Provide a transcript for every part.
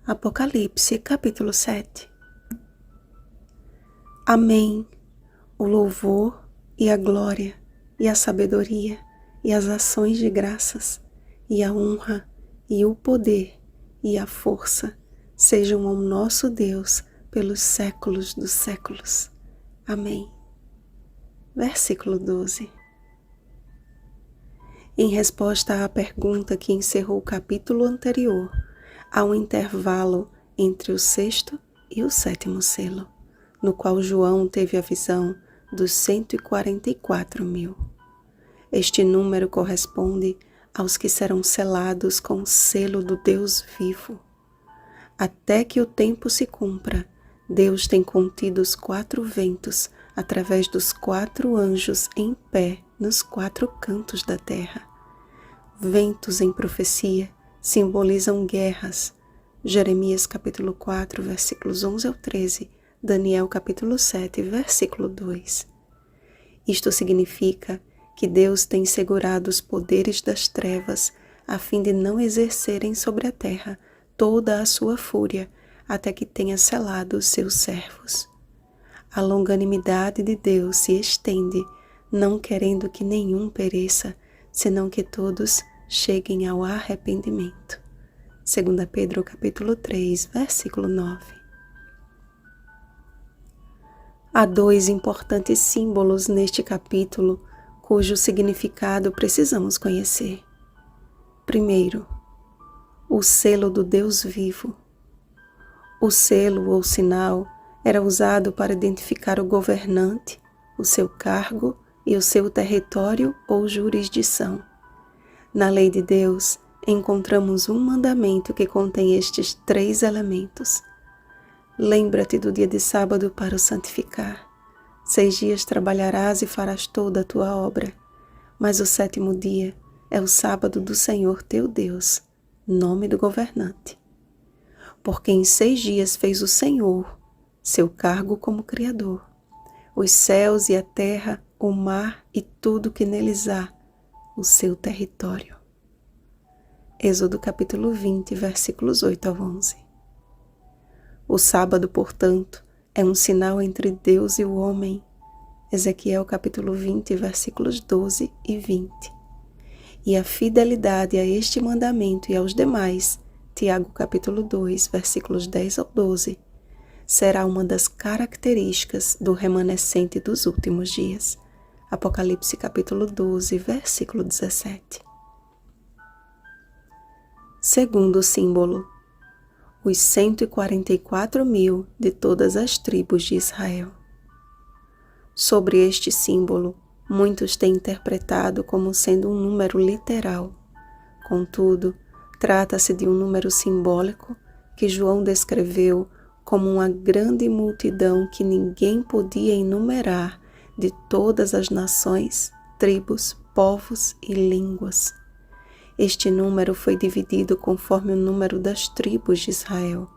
Apocalipse, capítulo 7. Amém. O louvor e a glória, e a sabedoria, e as ações de graças, e a honra, e o poder, e a força, sejam ao nosso Deus pelos séculos dos séculos. Amém. Versículo 12. Em resposta à pergunta que encerrou o capítulo anterior, há um intervalo entre o sexto e o sétimo selo, no qual João teve a visão dos 144.000. Este número corresponde aos que serão selados com o selo do Deus vivo. Até que o tempo se cumpra, Deus tem contido os 4 ventos através dos 4 anjos em pé nos 4 cantos da terra. Ventos em profecia simbolizam guerras. Jeremias capítulo 4, versículos 11 ao 13, Daniel capítulo 7, versículo 2. Isto significa que Deus tem segurado os poderes das trevas a fim de não exercerem sobre a terra toda a sua fúria até que tenha selado os seus servos. A longanimidade de Deus se estende, não querendo que nenhum pereça, senão que todos cheguem ao arrependimento. 2 Pedro capítulo 3, versículo 9. Há 2 importantes símbolos neste capítulo, cujo significado precisamos conhecer. Primeiro, o selo do Deus vivo. O selo ou sinal era usado para identificar o governante, o seu cargo e o seu território ou jurisdição. Na lei de Deus, encontramos um mandamento que contém estes 3 elementos. Lembra-te do dia de sábado para o santificar. 6 dias trabalharás e farás toda a tua obra, mas o 7º dia é o sábado do Senhor teu Deus, nome do governante. Porque em 6 dias fez o Senhor, seu cargo como Criador, os céus e a terra, o mar e tudo que neles há, o seu território. Êxodo capítulo 20, versículos 8 ao 11. O sábado, portanto, é um sinal entre Deus e o homem. Ezequiel capítulo 20, versículos 12 e 20. E a fidelidade a este mandamento e aos demais, Tiago capítulo 2, versículos 10 ao 12, será uma das características do remanescente dos últimos dias. Apocalipse capítulo 12, versículo 17. Segundo símbolo, os 144.000 de todas as tribos de Israel. Sobre este símbolo, muitos têm interpretado como sendo um número literal. Contudo, trata-se de um número simbólico que João descreveu como uma grande multidão que ninguém podia enumerar, de todas as nações, tribos, povos e línguas. Este número foi dividido conforme o número das tribos de Israel.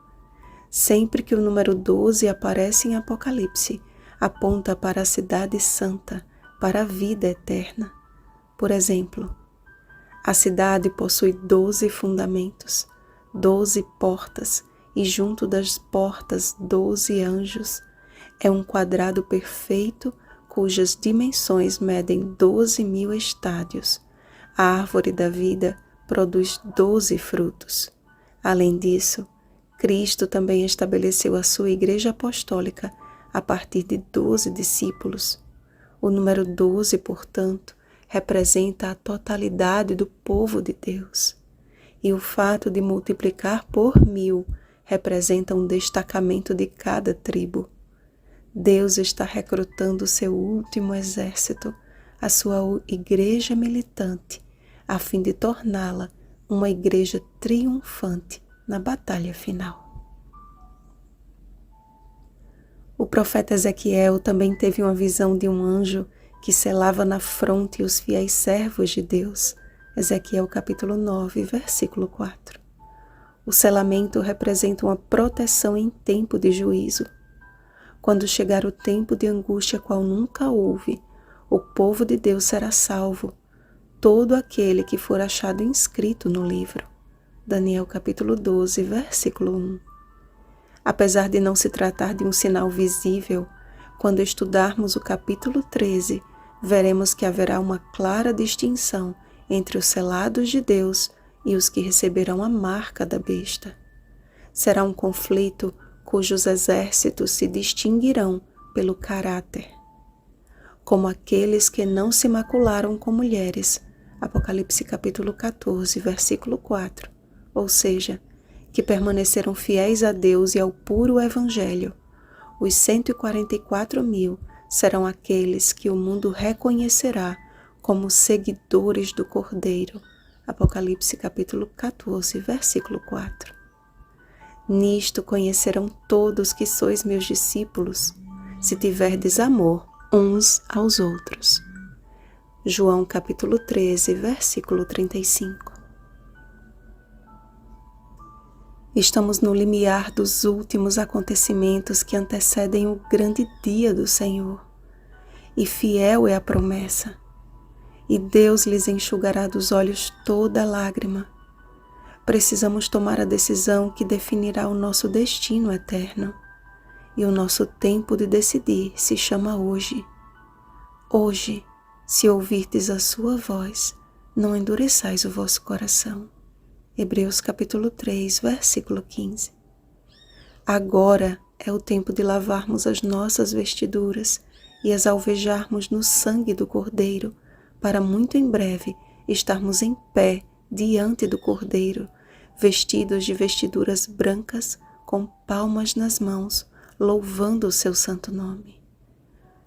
Sempre que o número 12 aparece em Apocalipse, aponta para a cidade santa, para a vida eterna. Por exemplo, a cidade possui 12 fundamentos, 12 portas, e junto das portas 12 anjos. É um quadrado perfeito cujas dimensões medem 12.000 estádios. A árvore da vida produz 12 frutos. Além disso, Cristo também estabeleceu a sua igreja apostólica a partir de 12 discípulos. O número 12, portanto, representa a totalidade do povo de Deus. E o fato de multiplicar por 1000 representa um destacamento de cada tribo. Deus está recrutando o seu último exército, a sua igreja militante, a fim de torná-la uma igreja triunfante na batalha final. O profeta Ezequiel também teve uma visão de um anjo que selava na fronte os fiéis servos de Deus. Ezequiel capítulo 9, versículo 4. O selamento representa uma proteção em tempo de juízo. Quando chegar o tempo de angústia qual nunca houve, o povo de Deus será salvo, todo aquele que for achado inscrito no livro. Daniel capítulo 12, versículo 1. Apesar de não se tratar de um sinal visível, quando estudarmos o capítulo 13, veremos que haverá uma clara distinção entre os selados de Deus e os que receberão a marca da besta. Será um conflito cujos exércitos se distinguirão pelo caráter, como aqueles que não se macularam com mulheres, Apocalipse capítulo 14, versículo 4, ou seja, que permaneceram fiéis a Deus e ao puro Evangelho. Os 144.000 serão aqueles que o mundo reconhecerá como seguidores do Cordeiro, Apocalipse capítulo 14, versículo 4. Nisto conhecerão todos que sois meus discípulos, se tiverdes amor uns aos outros. João capítulo 13, versículo 35. Estamos no limiar dos últimos acontecimentos que antecedem o grande dia do Senhor. E fiel é a promessa. E Deus lhes enxugará dos olhos toda lágrima. Precisamos tomar a decisão que definirá o nosso destino eterno. E o nosso tempo de decidir se chama hoje. Hoje, se ouvirdes a sua voz, não endureçais o vosso coração. Hebreus capítulo 3, versículo 15. Agora é o tempo de lavarmos as nossas vestiduras e as alvejarmos no sangue do Cordeiro, para muito em breve estarmos em pé diante do Cordeiro, vestidos de vestiduras brancas, com palmas nas mãos, louvando o seu santo nome.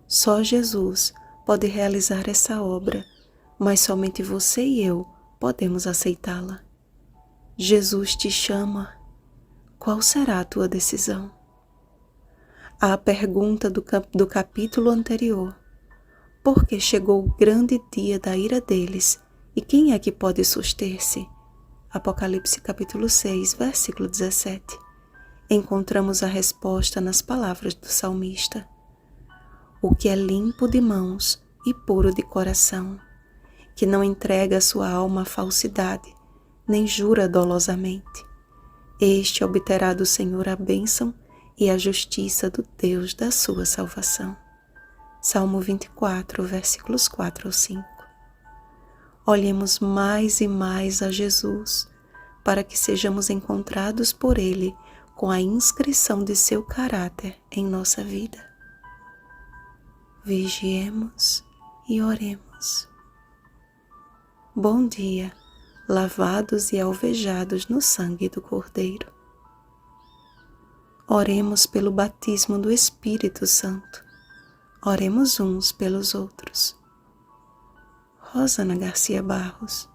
Só Jesus pode realizar essa obra, mas somente você e eu podemos aceitá-la. Jesus te chama. Qual será a tua decisão? À pergunta do capítulo anterior, porque chegou o grande dia da ira deles, e quem é que pode suster-se? Apocalipse capítulo 6, versículo 17. Encontramos a resposta nas palavras do salmista. O que é limpo de mãos e puro de coração, que não entrega a sua alma à falsidade, nem jura dolosamente. Este obterá do Senhor a bênção e a justiça do Deus da sua salvação. Salmo 24, versículos 4 ao 5. Olhemos mais e mais a Jesus, para que sejamos encontrados por Ele com a inscrição de seu caráter em nossa vida. Vigiemos e oremos. Bom dia, lavados e alvejados no sangue do Cordeiro. Oremos pelo batismo do Espírito Santo. Oremos uns pelos outros. Rosana Garcia Barros.